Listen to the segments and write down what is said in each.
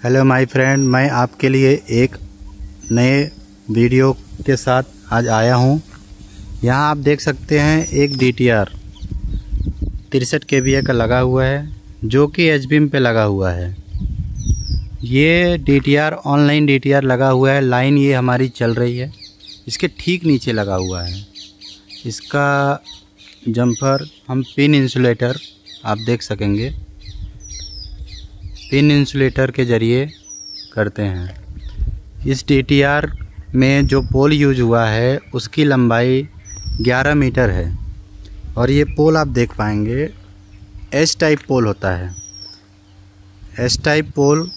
Hello my friend, मैं आपके लिए एक नए वीडियो के साथ आज आया हूं। यहां आप देख सकते हैं एक DTR 63 kVA का लगा हुआ है, जो कि एच बीम पे लगा हुआ है। ये DTR ऑनलाइन DTR लगा हुआ है। लाइन ये हमारी चल रही है, इसके ठीक नीचे लगा हुआ है। इसका जम्पर हम पिन इंसुलेटर आप देख सकेंगे, पिन इंसुलेटर के ज़रिए करते हैं। इस DTR में जो पोल यूज हुआ है उसकी लंबाई 11 मीटर है और ये पोल आप देख पाएंगे एच टाइप पोल होता है। एच टाइप पोल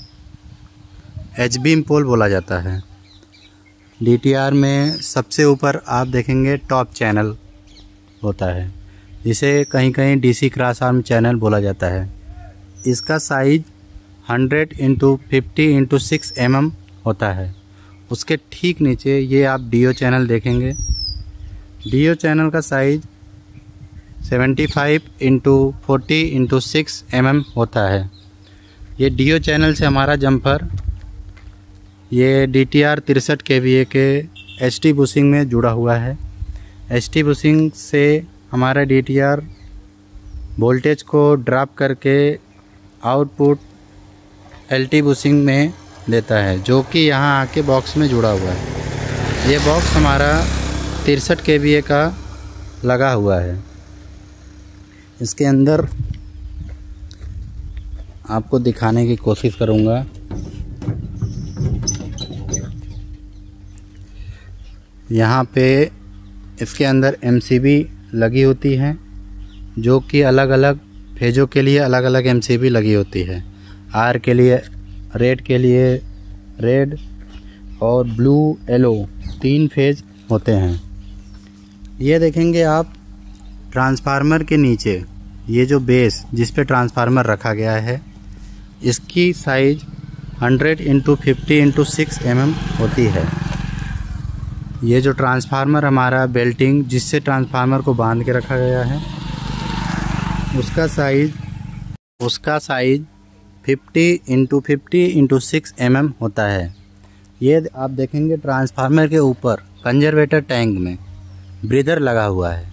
एच बीम पोल बोला जाता है। DTR में सबसे ऊपर आप देखेंगे टॉप चैनल होता है, जिसे कहीं कहीं DC क्रॉस आर्म चैनल बोला जाता है। इसका साइज 100x50x6 mm होता है। उसके ठीक नीचे ये आप DO चैनल देखेंगे। DO चैनल का साइज 75x40x6 mm होता है। ये DO चैनल से हमारा जम्पर ये DTR 63 kVA के HT बुशिंग में जुड़ा हुआ है। HT बुशिंग से हमारा DTR वोल्टेज को ड्रॉप करके आउटपुट LT बुशिंग में देता है, जो कि यहाँ आके बॉक्स में जुड़ा हुआ है। ये बॉक्स हमारा 63 kVA का लगा हुआ है। इसके अंदर आपको दिखाने की कोशिश करूँगा। यहाँ पे इसके अंदर MCB लगी होती है, जो कि अलग अलग फेजों के लिए अलग अलग MCB लगी होती है। R के लिए रेड, के लिए रेड और ब्लू येलो 3 फेज होते हैं। ये देखेंगे आप ट्रांसफार्मर के नीचे ये जो बेस जिस पे ट्रांसफार्मर रखा गया है, इसकी साइज 100x50x6 mm होती है। ये जो ट्रांसफार्मर हमारा बेल्टिंग जिससे ट्रांसफार्मर को बांध के रखा गया है, उसका साइज 50x50x6 mm होता है। ये आप देखेंगे ट्रांसफार्मर के ऊपर कंजर्वेटर टैंक में ब्रीदर लगा हुआ है,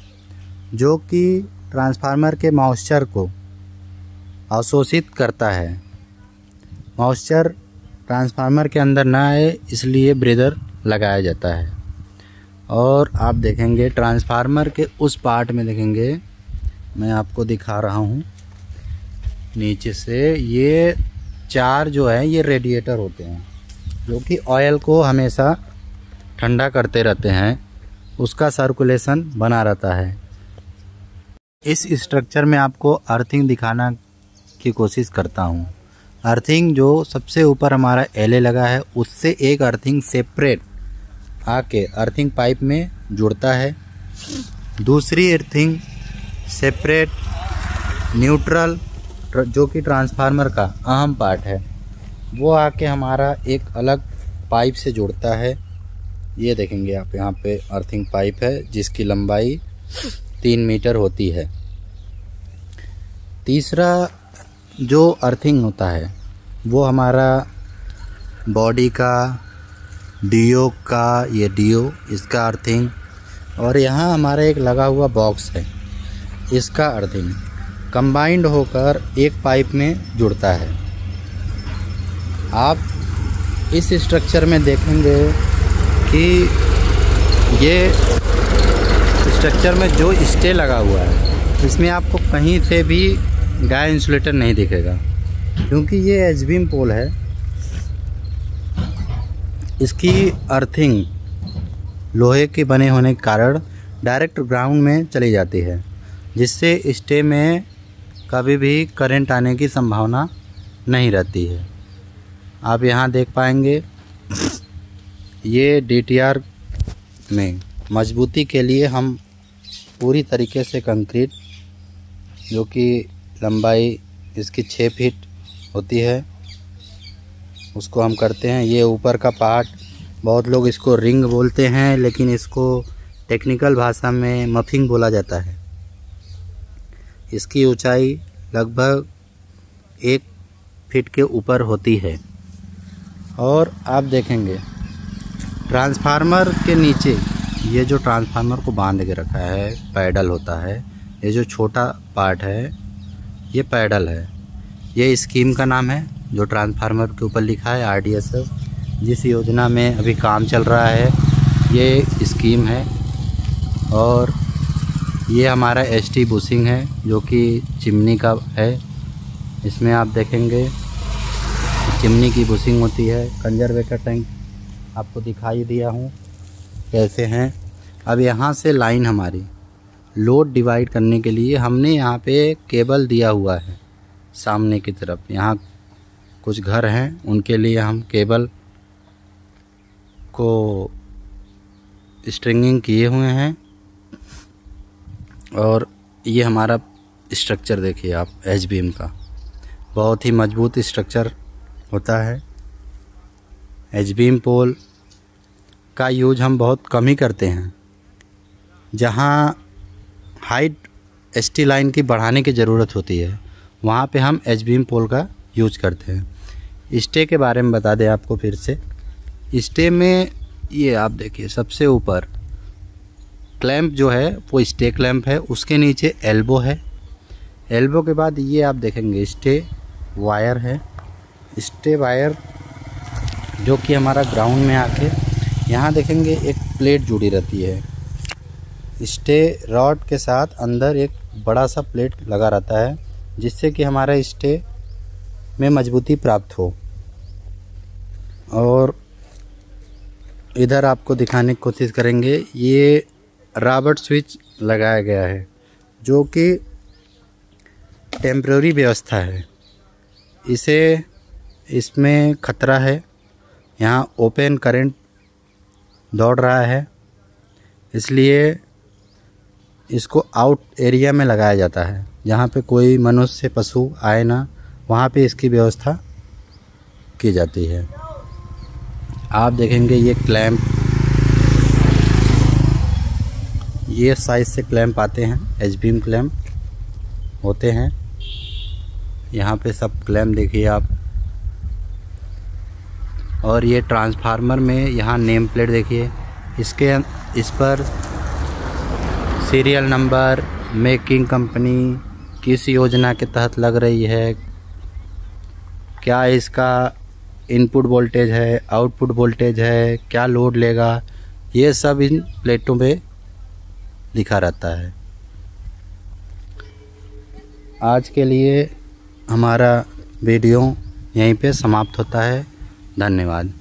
जो कि ट्रांसफार्मर के मॉइस्चर को अवशोषित करता है। मॉइस्चर ट्रांसफार्मर के अंदर ना आए, इसलिए ब्रीदर लगाया जाता है। और आप देखेंगे ट्रांसफार्मर के उस पार्ट में देखेंगे, मैं आपको दिखा रहा हूँ नीचे से, ये 4 जो है ये रेडिएटर होते हैं, जो कि ऑयल को हमेशा ठंडा करते रहते हैं, उसका सर्कुलेशन बना रहता है। इस स्ट्रक्चर में आपको अर्थिंग दिखाना की कोशिश करता हूँ। अर्थिंग जो सबसे ऊपर हमारा LA लगा है, उससे एक अर्थिंग सेपरेट आके अर्थिंग पाइप में जुड़ता है। दूसरी अर्थिंग सेपरेट न्यूट्रल, जो कि ट्रांसफार्मर का अहम पार्ट है, वो आके हमारा एक अलग पाइप से जुड़ता है। ये देखेंगे आप, यहाँ पे अर्थिंग पाइप है जिसकी लंबाई 3 मीटर होती है। तीसरा जो अर्थिंग होता है वो हमारा बॉडी का, DO का, ये DO इसका अर्थिंग, और यहाँ हमारा एक लगा हुआ बॉक्स है, इसका अर्थिंग कंबाइंड होकर एक पाइप में जुड़ता है। आप इस स्ट्रक्चर में देखेंगे कि ये स्ट्रक्चर में जो स्टे लगा हुआ है, इसमें आपको कहीं से भी गाय इंसुलेटर नहीं दिखेगा, क्योंकि ये एच बीम पोल है। इसकी अर्थिंग लोहे के बने होने के कारण डायरेक्ट ग्राउंड में चली जाती है, जिससे स्टे में कभी भी करंट आने की संभावना नहीं रहती है। आप यहाँ देख पाएंगे ये DTR में मजबूती के लिए हम पूरी तरीके से कंक्रीट, जो कि लंबाई इसकी 6 फीट होती है, उसको हम करते हैं। ये ऊपर का पार्ट, बहुत लोग इसको रिंग बोलते हैं, लेकिन इसको टेक्निकल भाषा में मफिंग बोला जाता है। इसकी ऊंचाई लगभग 1 फीट के ऊपर होती है। और आप देखेंगे ट्रांसफार्मर के नीचे ये जो ट्रांसफार्मर को बांध के रखा है पैडल होता है, ये जो छोटा पार्ट है ये पैडल है। ये स्कीम का नाम है जो ट्रांसफार्मर के ऊपर लिखा है RDSS, जिस योजना में अभी काम चल रहा है ये स्कीम है। और ये हमारा ST बुशिंग है जो कि चिमनी का है। इसमें आप देखेंगे चिमनी की बुशिंग होती है। कंजर्वेटर टैंक आपको दिखाई दिया हूँ कैसे हैं। अब यहाँ से लाइन हमारी लोड डिवाइड करने के लिए हमने यहाँ पे केबल दिया हुआ है सामने की तरफ। यहाँ कुछ घर हैं उनके लिए हम केबल को स्ट्रिंगिंग किए हुए हैं। और ये हमारा स्ट्रक्चर देखिए आप एच बीम का, बहुत ही मजबूत स्ट्रक्चर होता है। एच बीम पोल का यूज हम बहुत कम ही करते हैं। जहाँ हाइट ST लाइन की बढ़ाने की ज़रूरत होती है वहाँ पे हम एच बीम पोल का यूज करते हैं। स्टे के बारे में बता दें आपको फिर से। स्टे में ये आप देखिए सबसे ऊपर क्लैंप जो है वो स्टे क्लैंप है, उसके नीचे एल्बो है। एल्बो के बाद ये आप देखेंगे स्टे वायर है। स्टे वायर जो कि हमारा ग्राउंड में आके यहाँ देखेंगे एक प्लेट जुड़ी रहती है। स्टे रॉड के साथ अंदर एक बड़ा सा प्लेट लगा रहता है जिससे कि हमारा स्टे में मजबूती प्राप्त हो। और इधर आपको दिखाने की कोशिश करेंगे, ये रॉबर्ट स्विच लगाया गया है जो कि टेम्परेरी व्यवस्था है। इसमें ख़तरा है, यहाँ ओपन करंट दौड़ रहा है, इसलिए इसको आउट एरिया में लगाया जाता है जहाँ पे कोई मनुष्य पशु आए ना, वहाँ पे इसकी व्यवस्था की जाती है। आप देखेंगे ये क्लैंप, ये साइज से क्लैंप आते हैं, एच बीम क्लैंप होते हैं। यहाँ पे सब क्लैंप देखिए आप। और ये ट्रांसफार्मर में यहाँ नेम प्लेट देखिए, इस पर सीरियल नंबर, मेकिंग कंपनी, किस योजना के तहत लग रही है, क्या इसका इनपुट वोल्टेज है, आउटपुट वोल्टेज है, क्या लोड लेगा, ये सब इन प्लेटों पे लिखा रहता है। आज के लिए हमारा वीडियो यहीं पे समाप्त होता है। धन्यवाद।